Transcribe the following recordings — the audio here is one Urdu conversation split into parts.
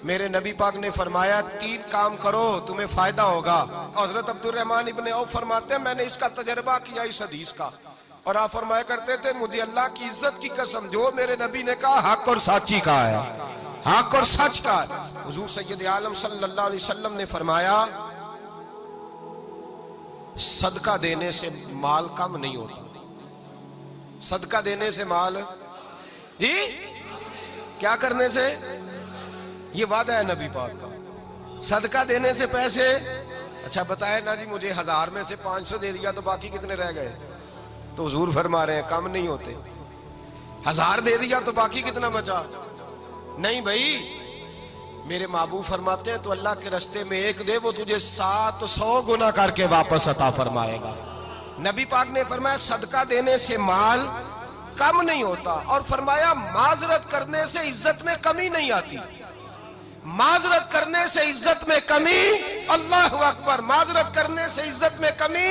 میرے نبی پاک نے فرمایا 3 کام کرو تمہیں فائدہ ہوگا. حضرت عبدالرحمن ابن عوف فرماتے ہیں میں نے اس کا تجربہ کیا اس حدیث کا, اور آپ فرمایا کرتے تھے مجھے اللہ کی عزت کی قسم جو میرے نبی نے کہا حق اور سچی کہا ہے, حق اور سچ کا ہے. حضور سید عالم صلی اللہ علیہ وسلم نے فرمایا صدقہ دینے سے مال کم نہیں ہوتا. صدقہ دینے سے مال جی کیا کرنے سے, یہ وعدہ ہے نبی پاک کا. صدقہ دینے سے پیسے, اچھا بتائے نا جی مجھے 1000 میں سے 500 دے دیا تو باقی کتنے رہ گئے؟ تو حضور فرما رہے ہیں کم نہیں ہوتے. 1000 دے دیا تو باقی کتنا بچا؟ نہیں بھائی, میرے محبوب فرماتے ہیں تو اللہ کے رستے میں 1 دے وہ تجھے 700 گنا کر کے واپس عطا فرمائے گا. نبی پاک نے فرمایا صدقہ دینے سے مال کم نہیں ہوتا, اور فرمایا معذرت کرنے سے عزت میں کمی نہیں آتی. معذرت کرنے سے عزت میں کمی, اللہ اکبر, معذرت کرنے سے عزت میں کمی.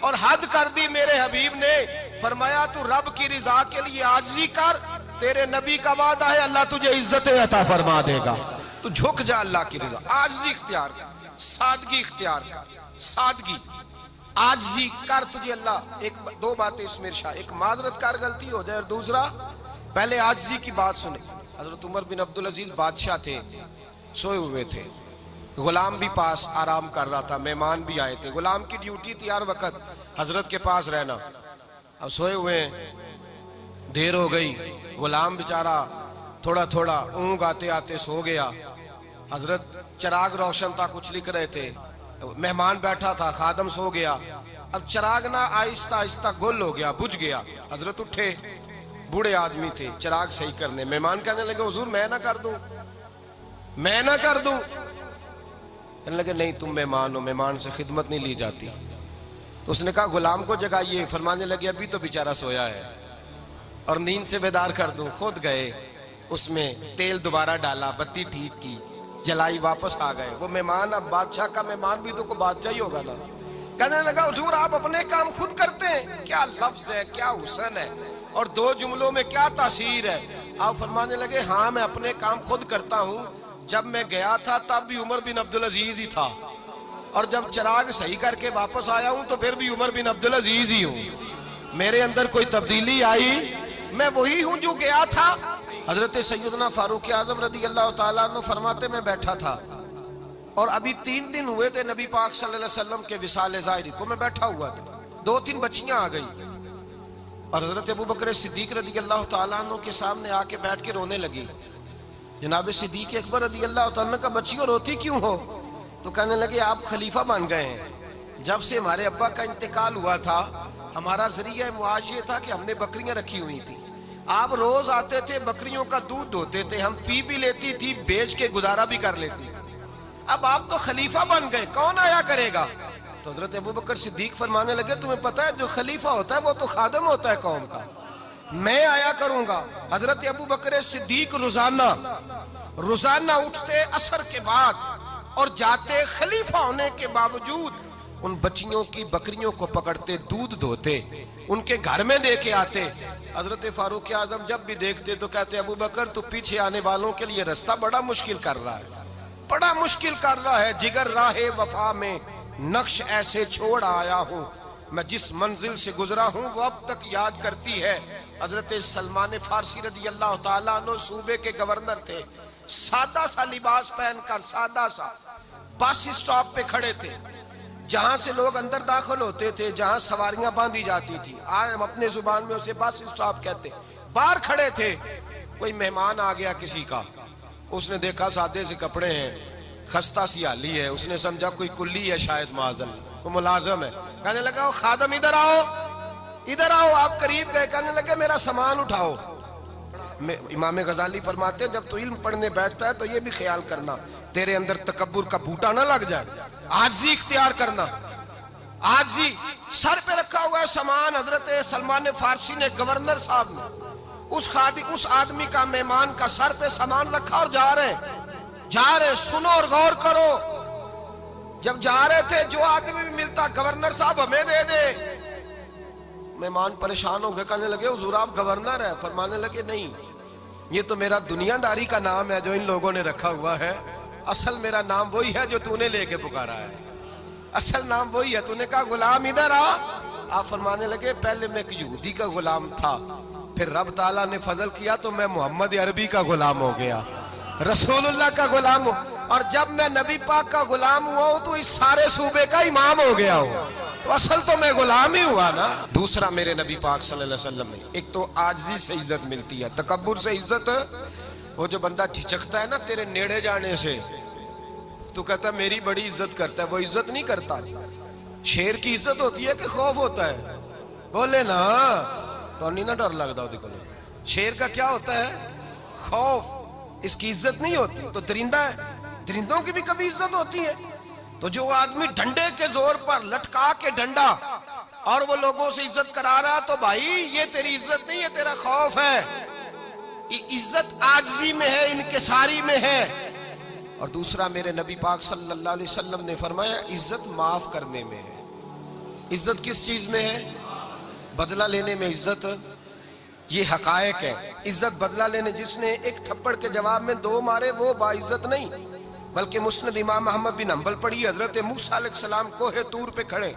اور حد کر دی میرے حبیب نے, فرمایا تو رب کی رضا کے لیے عاجزی کر, تیرے نبی کا وعدہ ہے اللہ تجھے عزت عطا فرما دے گا. تو جھک جا اللہ کی رضا, عاجزی اختیار کر, سادگی اختیار کر, سادگی عاجزی کر, تجھے اللہ 2 باتیں اس میں ارشاد, ایک معذرت کر غلطی ہو جائے, اور دوسرا پہلے عاجزی کی بات سنیں. حضرت عمر بن عبدالعزیز بادشاہ تھے, سوئے ہوئے تھے, غلام بھی پاس آرام کر رہا تھا, مہمان بھی آئے تھے. غلام کی ڈیوٹی تھی ہر وقت حضرت کے پاس رہنا. اب سوئے ہوئے ہیں, دیر ہو گئی, غلام بیچارہ تھوڑا تھوڑا اونگ آتے آتے سو گیا. حضرت چراغ روشن تھا, کچھ لکھ رہے تھے, مہمان بیٹھا تھا, خادم سو گیا. اب چراغ نہ آہستہ آہستہ گل ہو گیا, بجھ گیا. حضرت اٹھے, بوڑھے آدمی تھے, چراغ صحیح کرنے. مہمان کہنے لگے حضور میں نہ کر دوں, میں نہ کر دوں. کہنے لگے نہیں تم مہمان ہو, مہمان سے خدمت نہیں لی جاتی. تو اس نے کہا غلام کو جگائیے. فرمانے لگے ابھی تو بیچارہ سویا ہے اور نیند سے بیدار کر دوں. خود گئے, اس میں تیل دوبارہ ڈالا, بتی ٹھیک کی, جلائی, واپس آ گئے. وہ مہمان, اب بادشاہ کا مہمان بھی تو کوئی بادشاہ ہی ہوگا نا. کہنے لگا حضور آپ اپنے کام خود کرتے ہیں, کیا لفظ ہے, کیا حسن ہے, اور 2 جملوں میں کیا تاثیر ہے. آپ فرمانے لگے ہاں میں اپنے کام خود کرتا ہوں. جب میں گیا تھا تب بھی عمر بن عبدالعزیز ہی تھا, اور جب چراغ صحیح کر کے واپس آیا ہوں تو پھر بھی عمر بن عبدالعزیز ہی ہوں. میرے اندر کوئی تبدیلی آئی, میں وہی ہوں جو گیا تھا. حضرت سیدنا فاروق اعظم رضی اللہ تعالیٰ عنہ فرماتے میں بیٹھا تھا, اور ابھی 3 دن ہوئے تھے نبی پاک صلی اللہ علیہ وسلم کے وصال ظاہری کو. میں بیٹھا ہوا تھا, 2-3 بچیاں آ گئی, اور حضرت ابو بکر صدیق رضی اللہ تعالیٰ عنہ کے سامنے آ کے بیٹھ کے رونے لگی. جناب صدیق اکبر رضی اللہ تعالیٰ عنہ کا بچیوں روتی کیوں ہو؟ تو کہنے لگے آپ خلیفہ بن گئے ہیں. جب سے ہمارے ابا کا انتقال ہوا تھا ہمارا ذریعہ معاش یہ تھا کہ ہم نے بکریاں رکھی ہوئی تھی. آپ روز آتے تھے, بکریوں کا دودھ دھوتے تھے, ہم پی بھی لیتی تھی, بیچ کے گزارا بھی کر لیتی. اب آپ تو خلیفہ بن گئے, کون آیا کرے گا؟ تو حضرت ابو بکر صدیق فرمانے لگے تمہیں پتہ ہے جو خلیفہ ہوتا ہے وہ تو خادم ہوتا ہے قوم کا, میں آیا کروں گا. حضرت ابو بکر صدیق روزانہ اٹھتے عصر کے بعد اور جاتے, خلیفہ ہونے کے باوجود ان بچیوں کی بکریوں کو پکڑتے, دودھ دھوتے, ان کے گھر میں دے کے آتے. حضرت فاروق اعظم جب بھی دیکھتے تو کہتے ابو بکر تو پیچھے آنے والوں کے لیے رستہ بڑا مشکل کر رہا ہے, بڑا مشکل کر رہا ہے. جگر راہ وفا میں نقش ایسے چھوڑ آیا ہوں, میں جس منزل سے گزرا ہوں وہ اب تک یاد کرتی ہے. حضرت سلمان فارسی رضی اللہ تعالیٰ عنہ صوبے کے گورنر تھے, سادہ سا لباس پہن کر, سادہ سا, بس اسٹاپ پہ کھڑے تھے, جہاں سے لوگ اندر داخل ہوتے تھے, جہاں سواریاں باندھی جاتی تھی, آج ہم اپنے زبان میں اسے بس اسٹاپ کہتے. باہر کھڑے تھے, کوئی مہمان آ گیا کسی کا, اس نے دیکھا سادے سے کپڑے ہیں, خستہ سی حالی ہے, اس نے سمجھا کوئی کلی ہے شاید, معاذ اللہ کوئی ملازم ہے. کہنے لگا خادم ادھر آؤ, ادھر آؤ. آپ قریب گئے, کہنے لگے میرا سامان اٹھاؤ. امام غزالی فرماتے ہیں جب تو علم پڑھنے بیٹھتا ہے تو یہ بھی خیال کرنا تیرے اندر تکبر کا بوٹا نہ لگ جائے, عاجزی اختیار کرنا. عاجزی, سر پہ رکھا ہوا ہے سامان. حضرت سلمان فارسی نے, گورنر صاحب نے, اس آدمی کا, مہمان کا سر پہ سامان رکھا اور جا رہے. سنو اور غور کرو. جب جا رہے تھے جو آدمی بھی ملتا گورنر صاحب ہمیں دے دے. مہمان پریشان ہو گئے, کہنے لگے حضور آپ گورنر ہیں؟ فرمانے لگے نہیں, یہ تو میرا دنیا داری کا نام ہے جو ان لوگوں نے رکھا ہوا ہے، اصل میرا نام وہی ہے جو تو نے لے کے پکارا ہے، اصل نام وہی ہے۔ تو نے کہا غلام ادھر آ، آپ فرمانے لگے پہلے میں ایک یہودی کا غلام تھا، پھر رب تعالیٰ نے فضل کیا تو میں محمد عربی کا غلام ہو گیا، رسول اللہ کا غلام ہو، اور جب میں نبی پاک کا غلام ہوا ہوں تو اس سارے صوبے کا امام ہو گیا ہوں، تو اصل تو میں غلام ہی ہوا نا۔ دوسرا میرے نبی پاک صلی اللہ علیہ وسلم نے ایک تو عاجزی سے عزت ملتی ہے، تکبر سے عزت، وہ جو بندہ جھجکتا ہے نا تیرے نیڑے جانے سے، تو کہتا ہے میری بڑی عزت کرتا ہے، وہ عزت نہیں کرتا۔ شیر کی عزت ہوتی ہے کہ خوف ہوتا ہے؟ بولے نا تو نہیں نہ ڈر لگتا ہوتی کو۔ شیر کا کیا ہوتا ہے؟ خوف، اس کی عزت نہیں ہوتی۔ تو درندہ ہے، درندوں کی بھی کبھی عزت ہوتی ہے؟ تو جو آدمی ڈنڈے کے زور پر لٹکا کے ڈنڈا اور وہ لوگوں سے عزت کرا رہا، تو بھائی یہ تیری عزت نہیں ہے، تیرا خوف ہے۔ عزت عاجزی میں ہے، انکساری میں ہے۔ اور دوسرا میرے نبی پاک صلی اللہ علیہ وسلم نے فرمایا عزت معاف کرنے میں ہے۔ عزت کس چیز میں ہے؟ بدلہ لینے میں عزت، یہ حقائق ہے۔ عزت بدلہ لینے، جس نے ایک تھپڑ کے جواب میں 2 مارے وہ باعزت نہیں، بلکہ مسند امام احمد بن حنبل پڑھی، حضرت موسیٰ علیہ السلام کوہ طور پہ کھڑے،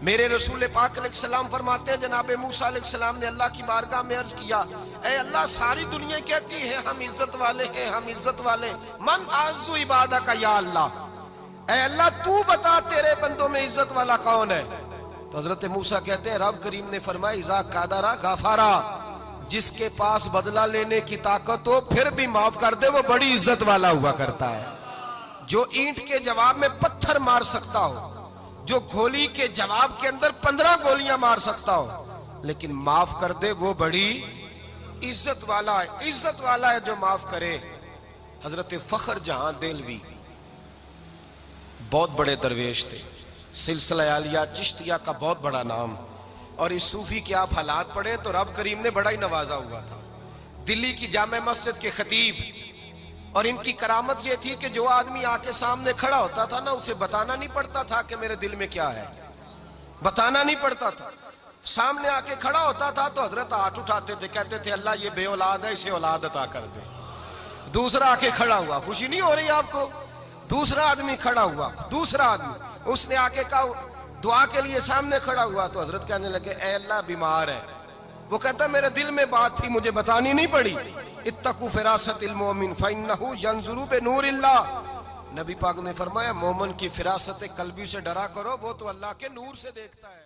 میرے رسول پاک علیہ السلام فرماتے ہیں جناب موسیٰ علیہ السلام نے اللہ کی بارگاہ میں عرض کیا، اے اللہ ساری دنیا کہتی ہے ہم عزت والے ہیں، ہم عزت والے، من اعز عبادک یا اللہ، اے اللہ تو بتا تیرے بندوں میں عزت والا کون ہے؟ تو حضرت موسیٰ کہتے ہیں رب کریم نے فرمایا اذا قادر غفارا، جس کے پاس بدلہ لینے کی طاقت ہو پھر بھی معاف کر دے وہ بڑی عزت والا ہوا کرتا ہے۔ جو اینٹ کے جواب میں پتھر مار سکتا ہو، جو گولی کے جواب کے اندر 15 گولیاں مار سکتا ہو، لیکن معاف کر دے وہ بڑی عزت والا ہے۔ عزت والا ہے جو معاف کرے۔ حضرت فخر جہاں دہلوی بہت بڑے درویش تھے، سلسلہ عالیہ چشتیہ کا بہت بڑا نام، اور اس صوفی کے آپ حالات پڑھیں تو رب کریم نے بڑا ہی نوازا ہوا تھا۔ دلی کی جامع مسجد کے خطیب، اور ان کی کرامت یہ تھی کہ جو آدمی آ کے سامنے کھڑا ہوتا تھا نا اسے بتانا نہیں پڑتا تھا کہ میرے دل میں کیا ہے، بتانا نہیں پڑتا تھا۔ سامنے آ کے کھڑا ہوتا تھا تو حضرت ہاتھ اٹھاتے تھے، کہتے تھے اللہ یہ بے اولاد ہے اسے اولاد عطا کر دے۔ دوسرا آ کے کھڑا ہوا، خوشی نہیں ہو رہی آپ کو؟ دوسرا آدمی کھڑا ہوا، دوسرا آدمی، اس نے آ کے کہا دعا کے لیے سامنے کھڑا ہوا تو حضرت کہنے لگے اے اللہ بیمار ہے، وہ کہتا میرے دل میں بات تھی مجھے بتانی نہیں پڑی، اتقوا فراست المومن فإنہ ینظر بنور اللہ، نبی پاک نے فرمایا مومن کی فراست قلبی سے ڈرا کرو، وہ تو اللہ کے نور سے دیکھتا ہے۔